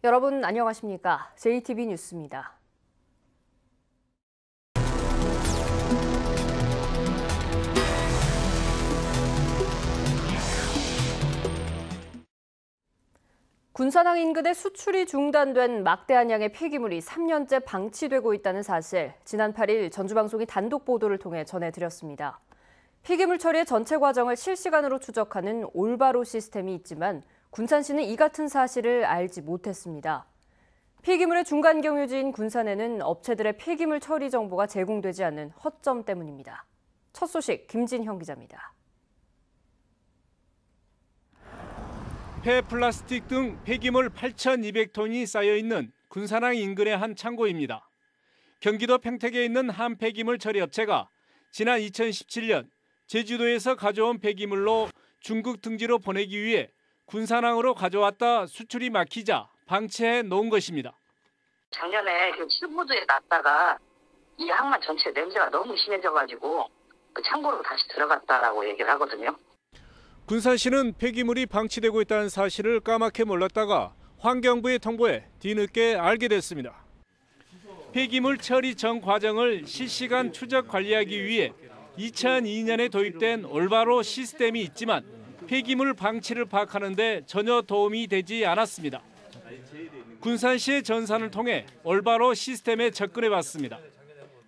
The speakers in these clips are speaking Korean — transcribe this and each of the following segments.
여러분 안녕하십니까? JTB 뉴스입니다. 군산항 인근에 수출이 중단된 막대한 양의 폐기물이 3년째 방치되고 있다는 사실, 지난 8일 전주방송이 단독 보도를 통해 전해드렸습니다. 폐기물 처리의 전체 과정을 실시간으로 추적하는 올바로 시스템이 있지만 군산시는 이 같은 사실을 알지 못했습니다. 폐기물의 중간 경유지인 군산에는 업체들의 폐기물 처리 정보가 제공되지 않는 허점 때문입니다. 첫 소식 김진형 기자입니다. 폐플라스틱 등 폐기물 8,200톤이 쌓여있는 군산항 인근의 한 창고입니다. 경기도 평택에 있는 한 폐기물 처리업체가 지난 2017년 제주도에서 가져온 폐기물로 중국 등지로 보내기 위해 군산항으로 가져왔다 수출이 막히자 방치해 놓은 것입니다. 작년에 그 15도에 놨다가 이 항만 전체 냄새가 너무 심해져가지고 그 창고로 다시 들어갔다라고 얘기를 하거든요. 군산시는 폐기물이 방치되고 있다는 사실을 까맣게 몰랐다가 환경부의 통보에 뒤늦게 알게 됐습니다. 폐기물 처리 전 과정을 실시간 추적 관리하기 위해 2002년에 도입된 올바로 시스템이 있지만 폐기물 방치를 파악하는 데 전혀 도움이 되지 않았습니다. 군산시의 전산을 통해 올바로 시스템에 접근해봤습니다.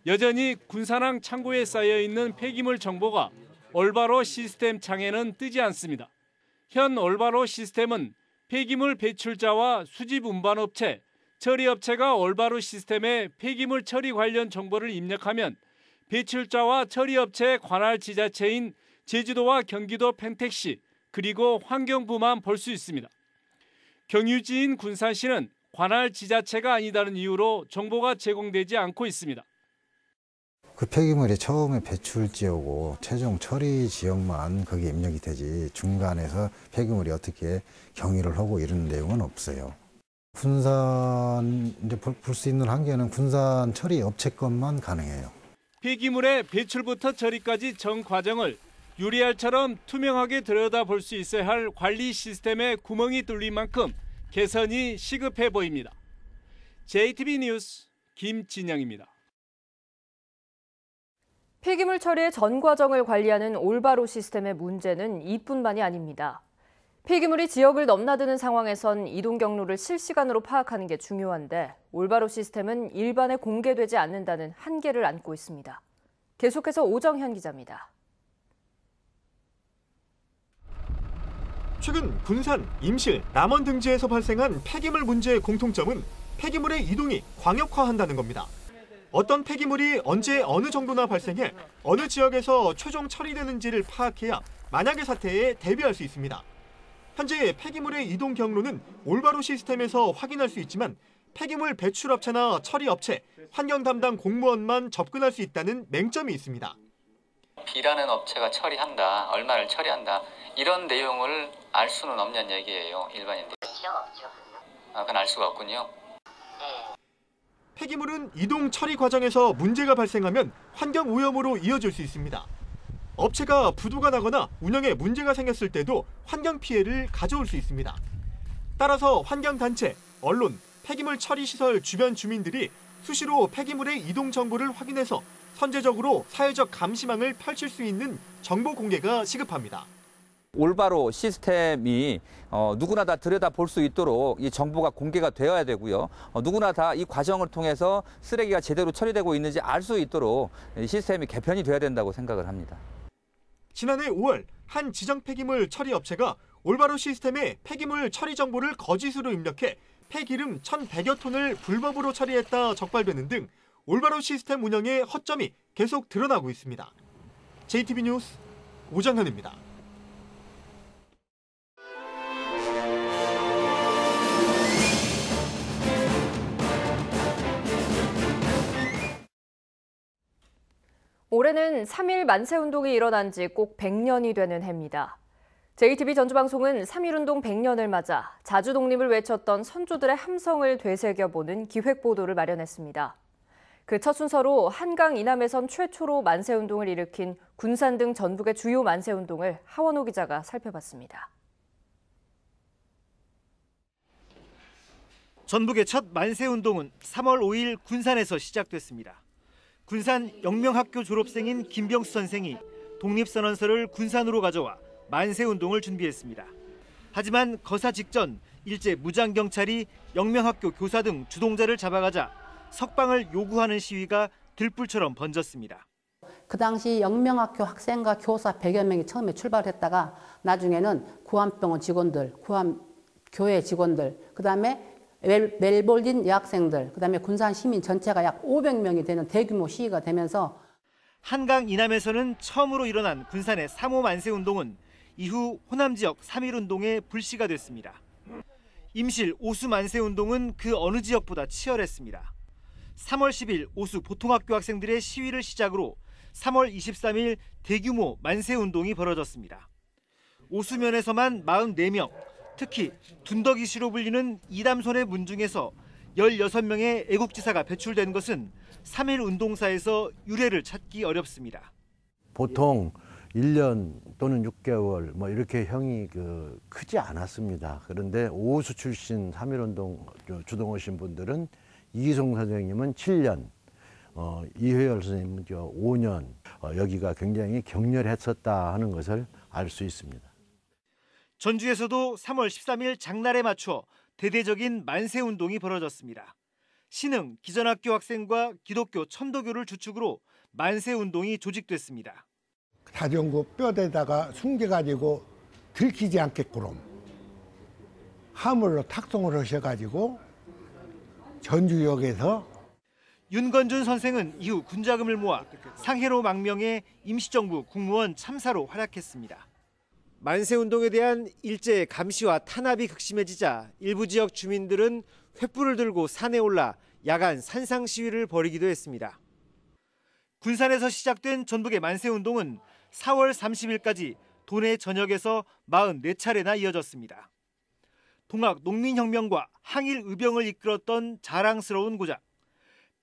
여전히 군산항 창고에 쌓여있는 폐기물 정보가 올바로 시스템 창에는 뜨지 않습니다. 현 올바로 시스템은 폐기물 배출자와 수집 운반업체, 처리업체가 올바로 시스템에 폐기물 처리 관련 정보를 입력하면 배출자와 처리업체의 관할 지자체인 제주도와 경기도 평택시 그리고 환경부만 볼 수 있습니다. 경유지인 군산시는 관할 지자체가 아니다는 이유로 정보가 제공되지 않고 있습니다. 그 폐기물이 처음에 배출 지역이고 최종 처리 지역만 거기에 입력이 되지 중간에서 폐기물이 어떻게 경유를 하고 이런 내용은 없어요. 군산 이제 볼 수 있는 한계는 군산 처리 업체 것만 가능해요. 폐기물의 배출부터 처리까지 전 과정을 유리알처럼 투명하게 들여다볼 수 있어야 할 관리 시스템에 구멍이 뚫린 만큼 개선이 시급해 보입니다. JTB 뉴스 김진영입니다. 폐기물 처리의 전 과정을 관리하는 올바로 시스템의 문제는 이뿐만이 아닙니다. 폐기물이 지역을 넘나드는 상황에선 이동 경로를 실시간으로 파악하는 게 중요한데 올바로 시스템은 일반에 공개되지 않는다는 한계를 안고 있습니다. 계속해서 오정현 기자입니다. 최근 군산, 임실, 남원 등지에서 발생한 폐기물 문제의 공통점은 폐기물의 이동이 광역화한다는 겁니다. 어떤 폐기물이 언제 어느 정도나 발생해 어느 지역에서 최종 처리되는지를 파악해야 만약의 사태에 대비할 수 있습니다. 현재 폐기물의 이동 경로는 올바로 시스템에서 확인할 수 있지만 폐기물 배출업체나 처리업체, 환경 담당 공무원만 접근할 수 있다는 맹점이 있습니다. B라는 업체가 처리한다, 얼마를 처리한다 이런 내용을 알 수는 없냐는 얘기예요, 일반인들. 그건 알 수가 없군요. 폐기물은 이동 처리 과정에서 문제가 발생하면 환경 오염으로 이어질 수 있습니다. 업체가 부도가 나거나 운영에 문제가 생겼을 때도 환경 피해를 가져올 수 있습니다. 따라서 환경단체, 언론, 폐기물 처리 시설 주변 주민들이 수시로 폐기물의 이동 정보를 확인해서 선제적으로 사회적 감시망을 펼칠 수 있는 정보 공개가 시급합니다. 올바로 시스템이 누구나 다 들여다볼 수 있도록 이 정보가 공개가 되어야 되고요. 누구나 다 이 과정을 통해서 쓰레기가 제대로 처리되고 있는지 알 수 있도록 시스템이 개편이 돼야 된다고 생각을 합니다. 지난해 5월 한 지정 폐기물 처리 업체가 올바로 시스템에 폐기물 처리 정보를 거짓으로 입력해 폐기름 1,100여 톤을 불법으로 처리했다 적발되는 등 올바로 시스템 운영의 허점이 계속 드러나고 있습니다. JTB 뉴스 오정현입니다. 올해는 3.1 만세운동이 일어난 지 꼭 100년이 되는 해입니다. JTB 전주방송은 3.1운동 100년을 맞아 자주 독립을 외쳤던 선조들의 함성을 되새겨보는 기획보도를 마련했습니다. 그 첫 순서로 한강 이남에선 최초로 만세운동을 일으킨 군산 등 전북의 주요 만세운동을 하원호 기자가 살펴봤습니다. 전북의 첫 만세운동은 3월 5일 군산에서 시작됐습니다. 군산 영명학교 졸업생인 김병수 선생이 독립선언서를 군산으로 가져와 만세운동을 준비했습니다. 하지만 거사 직전 일제 무장경찰이 영명학교 교사 등 주동자를 잡아가자 석방을 요구하는 시위가 들불처럼 번졌습니다. 그 당시 영명학교 학생과 교사 100여 명이 처음에 출발했다가 나중에는 구암병원 직원들, 구암교회 직원들, 그다음에 멜볼린 여학생들, 그다음에 군산 시민 전체가 약 500명이 되는 대규모 시위가 되면서 한강 이남에서는 처음으로 일어난 군산의 3.5 만세운동은 이후 호남 지역 3.1운동의 불씨가 됐습니다. 임실 오수 만세운동은 그 어느 지역보다 치열했습니다. 3월 10일 오수 보통학교 학생들의 시위를 시작으로 3월 23일 대규모 만세운동이 벌어졌습니다. 오수면에서만 44명, 특히 둔덕이시로 불리는 이담손의 문중에서 16명의 애국지사가 배출된 것은 3.1 운동사에서 유례를 찾기 어렵습니다. 보통 1년 또는 6개월 뭐 이렇게 형이 크지 않았습니다. 그런데 오수 출신 3.1운동 주동하신 분들은 이기송 선생님은 7년, 이회열 선생님은 5년, 여기가 굉장히 격렬했었다 하는 것을 알 수 있습니다. 전주에서도 3월 13일 장날에 맞춰 대대적인 만세운동이 벌어졌습니다. 신흥 기전학교 학생과 기독교 천도교를 주축으로 만세운동이 조직됐습니다. 자전거 뼈대다가 숨겨가지고 들키지 않게끔 화물로 탁송을 하셔가지고 전주역에서 윤건준 선생은 이후 군자금을 모아 상해로 망명해 임시정부 국무원 참사로 활약했습니다. 만세운동에 대한 일제의 감시와 탄압이 극심해지자 일부 지역 주민들은 횃불을 들고 산에 올라 야간 산상 시위를 벌이기도 했습니다. 군산에서 시작된 전북의 만세운동은 4월 30일까지 도내 전역에서 44차례나 이어졌습니다. 동학 농민혁명과 항일 의병을 이끌었던 자랑스러운 고장.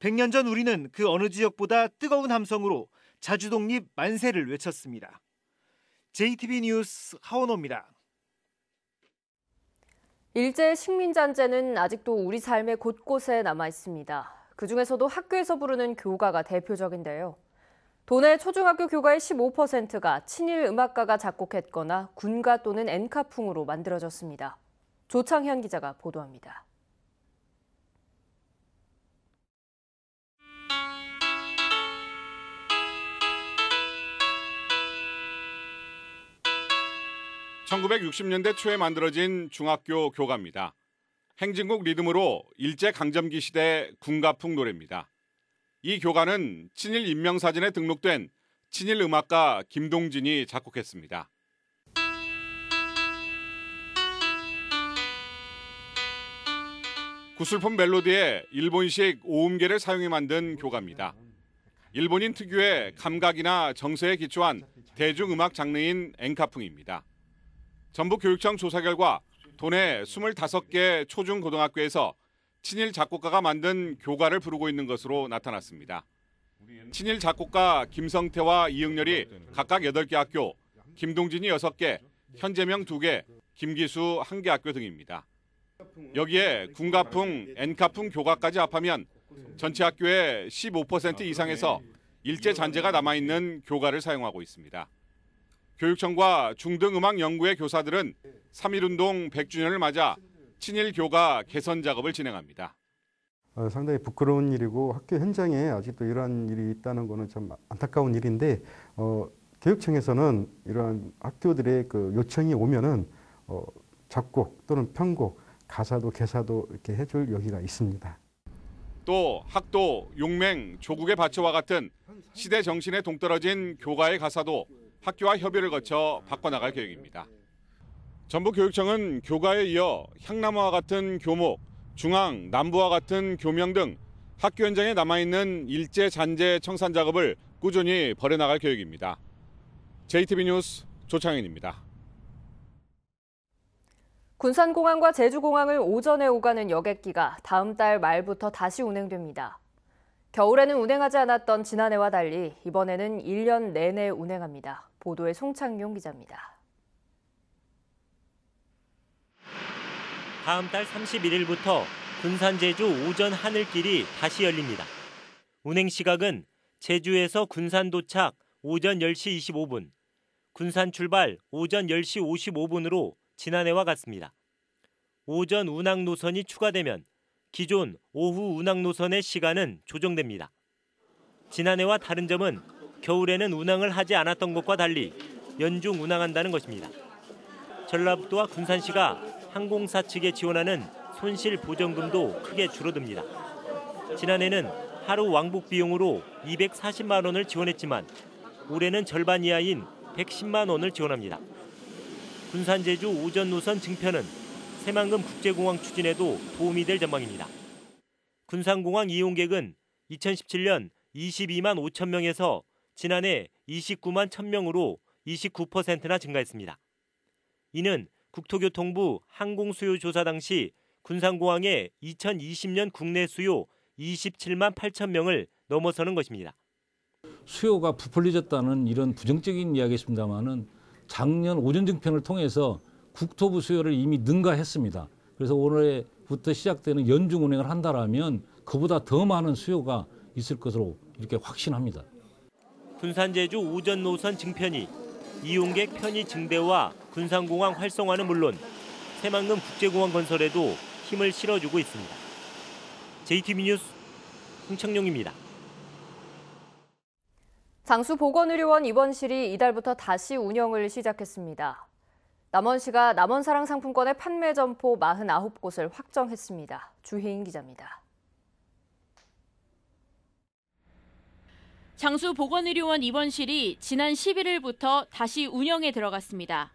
100년 전 우리는 그 어느 지역보다 뜨거운 함성으로 자주독립 만세를 외쳤습니다. JTB 뉴스 하원호입니다. 일제의 식민잔재는 아직도 우리 삶의 곳곳에 남아 있습니다. 그중에서도 학교에서 부르는 교가가 대표적인데요. 도내 초중학교 교가의 15%가 친일 음악가가 작곡했거나 군가 또는 엔카풍으로 만들어졌습니다. 조창현 기자가 보도합니다. (1960년대) 초에 만들어진 중학교 교가입니다. 행진곡 리듬으로 일제강점기 시대 군가풍 노래입니다. 이 교가는 친일 인명사진에 등록된 친일 음악가 김동진이 작곡했습니다. 구슬폰 멜로디에 일본식 오음계를 사용해 만든 교가입니다. 일본인 특유의 감각이나 정서에 기초한 대중음악 장르인 엔카풍입니다. 전북교육청 조사 결과 도내 25개 초중고등학교에서 친일 작곡가가 만든 교가를 부르고 있는 것으로 나타났습니다. 친일 작곡가 김성태와 이응렬이 각각 8개 학교, 김동진이 6개, 현재명 2개, 김기수 1개 학교 등입니다. 여기에 군가풍, 엔카풍 교가까지 합하면 전체 학교의 15% 이상에서 일제 잔재가 남아있는 교가를 사용하고 있습니다. 교육청과 중등음악연구회 교사들은 3.1운동 100주년을 맞아 친일 교가 개선 작업을 진행합니다. 상당히 부끄러운 일이고 학교 현장에 아직도 이러한 일이 있다는 것은 참 안타까운 일인데 교육청에서는 이러한 학교들의 요청이 오면은 작곡 또는 편곡, 가사도 개사도 이렇게 해줄 여기가 있습니다. 또 학도, 용맹, 조국의 바쳐와 같은 시대 정신에 동떨어진 교가의 가사도 학교와 협의를 거쳐 바꿔나갈 계획입니다. 전북교육청은 교가에 이어 향나무와 같은 교목, 중앙, 남부와 같은 교명 등 학교 현장에 남아있는 일제 잔재 청산 작업을 꾸준히 벌여나갈 계획입니다. JTB 뉴스 조창현입니다. 군산공항과 제주공항을 오전에 오가는 여객기가 다음 달 말부터 다시 운행됩니다. 겨울에는 운행하지 않았던 지난해와 달리 이번에는 1년 내내 운행합니다. 보도에 송창용 기자입니다. 다음 달 31일부터 군산 제주 오전 하늘길이 다시 열립니다. 운행 시각은 제주에서 군산 도착 오전 10시 25분, 군산 출발 오전 10시 55분으로 지난해와 같습니다. 오전 운항 노선이 추가되면 기존 오후 운항 노선의 시간은 조정됩니다. 지난해와 다른 점은 겨울에는 운항을 하지 않았던 것과 달리 연중 운항한다는 것입니다. 전라북도와 군산시가 항공사 측에 지원하는 손실 보전금도 크게 줄어듭니다. 지난해는 하루 왕복 비용으로 240만 원을 지원했지만 올해는 절반 이하인 110만 원을 지원합니다. 군산 제주 오전 노선 증편은 새만금 국제공항 추진에도 도움이 될 전망입니다. 군산공항 이용객은 2017년 22만 5천 명에서 지난해 29만 1,000명으로 29%나 증가했습니다. 이는 국토교통부 항공수요조사 당시 군산공항의 2020년 국내 수요 27만 8천 명을 넘어서는 것입니다. 수요가 부풀려졌다는 이런 부정적인 이야기였습니다마는 작년 오전 증편을 통해서 국토부 수요를 이미 능가했습니다. 그래서 올해부터 시작되는 연중 운행을 한다라면 그보다 더 많은 수요가 있을 것으로 이렇게 확신합니다. 군산 제주 오전 노선 증편이 이용객 편의 증대와 군산공항 활성화는 물론 새만금 국제공항 건설에도 힘을 실어주고 있습니다. JTB 뉴스 홍창용입니다. 장수보건의료원 입원실이 이달부터 다시 운영을 시작했습니다. 남원시가 남원사랑 상품권의 판매 점포 49곳을 확정했습니다. 주혜인 기자입니다. 장수보건의료원 입원실이 지난 11일부터 다시 운영에 들어갔습니다.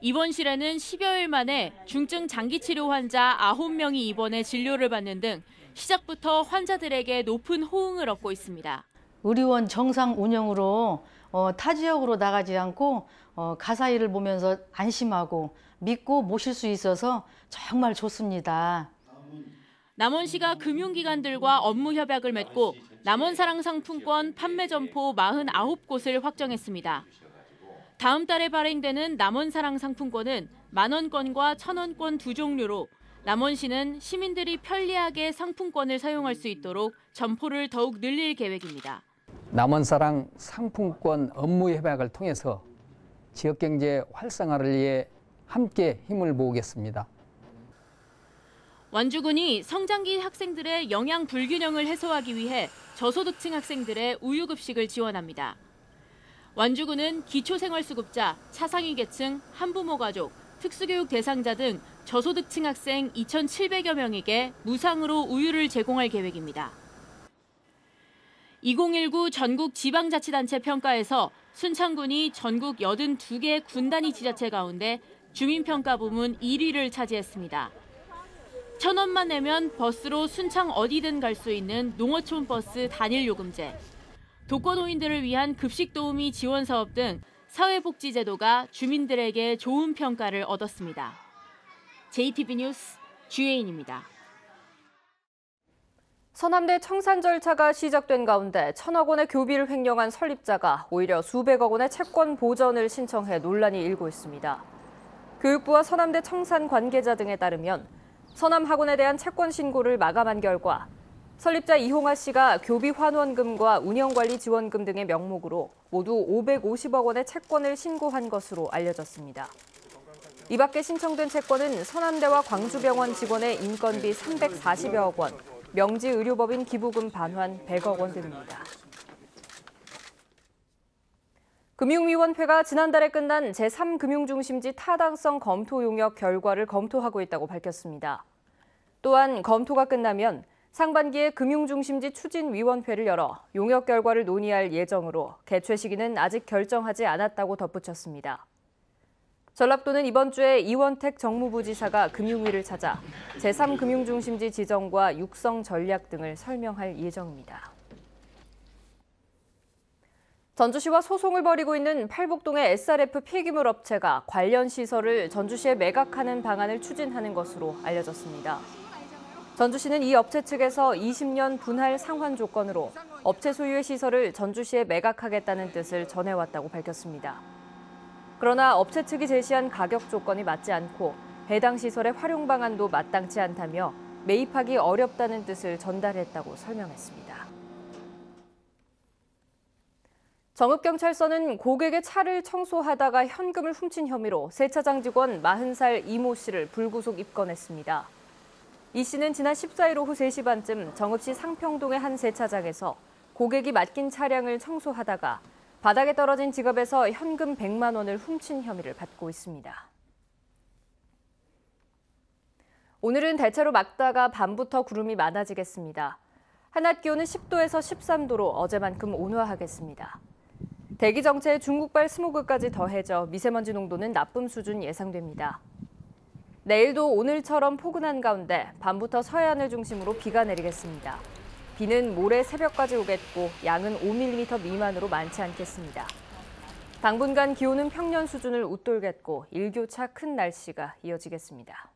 입원실에는 10여일 만에 중증 장기치료 환자 9명이 입원해 진료를 받는 등 시작부터 환자들에게 높은 호응을 얻고 있습니다. 의료원 정상 운영으로 타 지역으로 나가지 않고 가사 일을 보면서 안심하고 믿고 모실 수 있어서 정말 좋습니다. 남원시가 금융기관들과 업무 협약을 맺고 남원사랑 상품권 판매 점포 49곳을 확정했습니다. 다음 달에 발행되는 남원사랑 상품권은 만원권과 천원권 두 종류로 남원시는 시민들이 편리하게 상품권을 사용할 수 있도록 점포를 더욱 늘릴 계획입니다. 남원사랑 상품권 업무 협약을 통해서 지역경제 활성화를 위해 함께 힘을 모으겠습니다. 완주군이 성장기 학생들의 영양 불균형을 해소하기 위해 저소득층 학생들의 우유급식을 지원합니다. 완주군은 기초생활수급자, 차상위 계층, 한부모 가족, 특수교육 대상자 등 저소득층 학생 2,700여 명에게 무상으로 우유를 제공할 계획입니다. 2019 전국 지방자치단체 평가에서 순창군이 전국 82개 군단위 지자체 가운데 주민평가 부문 1위를 차지했습니다. 1,000원만 내면 버스로 순창 어디든 갈 수 있는 농어촌 버스 단일 요금제, 독거노인들을 위한 급식 도우미 지원 사업 등 사회복지 제도가 주민들에게 좋은 평가를 얻었습니다. JTB 뉴스 주혜인입니다. 서남대 청산 절차가 시작된 가운데 1,000억 원의 교비를 횡령한 설립자가 오히려 수백억 원의 채권 보전을 신청해 논란이 일고 있습니다. 교육부와 서남대 청산 관계자 등에 따르면 서남학원에 대한 채권 신고를 마감한 결과 설립자 이홍아 씨가 교비 환원금과 운영관리 지원금 등의 명목으로 모두 550억 원의 채권을 신고한 것으로 알려졌습니다. 이 밖에 신청된 채권은 서남대와 광주병원 직원의 인건비 340여억 원, 명지의료법인 기부금 반환 100억 원 등입니다. 금융위원회가 지난달에 끝난 제3금융중심지 타당성 검토 용역 결과를 검토하고 있다고 밝혔습니다. 또한 검토가 끝나면 상반기에 금융중심지 추진위원회를 열어 용역 결과를 논의할 예정으로 개최 시기는 아직 결정하지 않았다고 덧붙였습니다. 전라북도는 이번 주에 이원택 정무부지사가 금융위를 찾아 제3금융중심지 지정과 육성 전략 등을 설명할 예정입니다. 전주시와 소송을 벌이고 있는 팔북동의 SRF 폐기물 업체가 관련 시설을 전주시에 매각하는 방안을 추진하는 것으로 알려졌습니다. 전주시는 이 업체 측에서 20년 분할 상환 조건으로 업체 소유의 시설을 전주시에 매각하겠다는 뜻을 전해왔다고 밝혔습니다. 그러나 업체 측이 제시한 가격 조건이 맞지 않고 해당 시설의 활용 방안도 마땅치 않다며 매입하기 어렵다는 뜻을 전달했다고 설명했습니다. 정읍경찰서는 고객의 차를 청소하다가 현금을 훔친 혐의로 세차장 직원 40살 이모 씨를 불구속 입건했습니다. 이 씨는 지난 14일 오후 3시 반쯤 정읍시 상평동의 한 세차장에서 고객이 맡긴 차량을 청소하다가 바닥에 떨어진 지갑에서 현금 100만 원을 훔친 혐의를 받고 있습니다. 오늘은 대체로 맑다가 밤부터 구름이 많아지겠습니다. 한낮 기온은 10도에서 13도로 어제만큼 온화하겠습니다. 대기 정체에 중국발 스모그까지 더해져 미세먼지 농도는 나쁨 수준 예상됩니다. 내일도 오늘처럼 포근한 가운데 밤부터 서해안을 중심으로 비가 내리겠습니다. 비는 모레 새벽까지 오겠고 양은 5mm 미만으로 많지 않겠습니다. 당분간 기온은 평년 수준을 웃돌겠고 일교차 큰 날씨가 이어지겠습니다.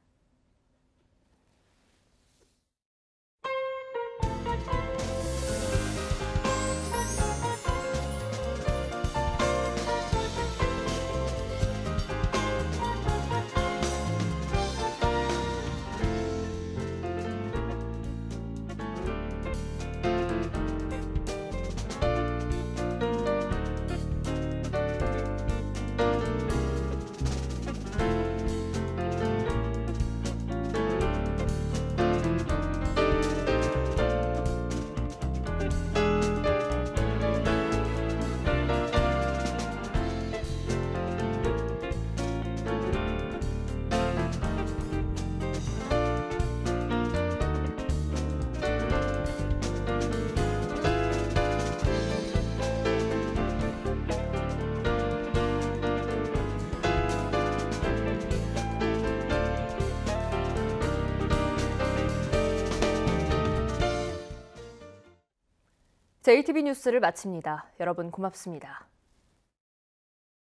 JTB 뉴스를 마칩니다. 여러분 고맙습니다.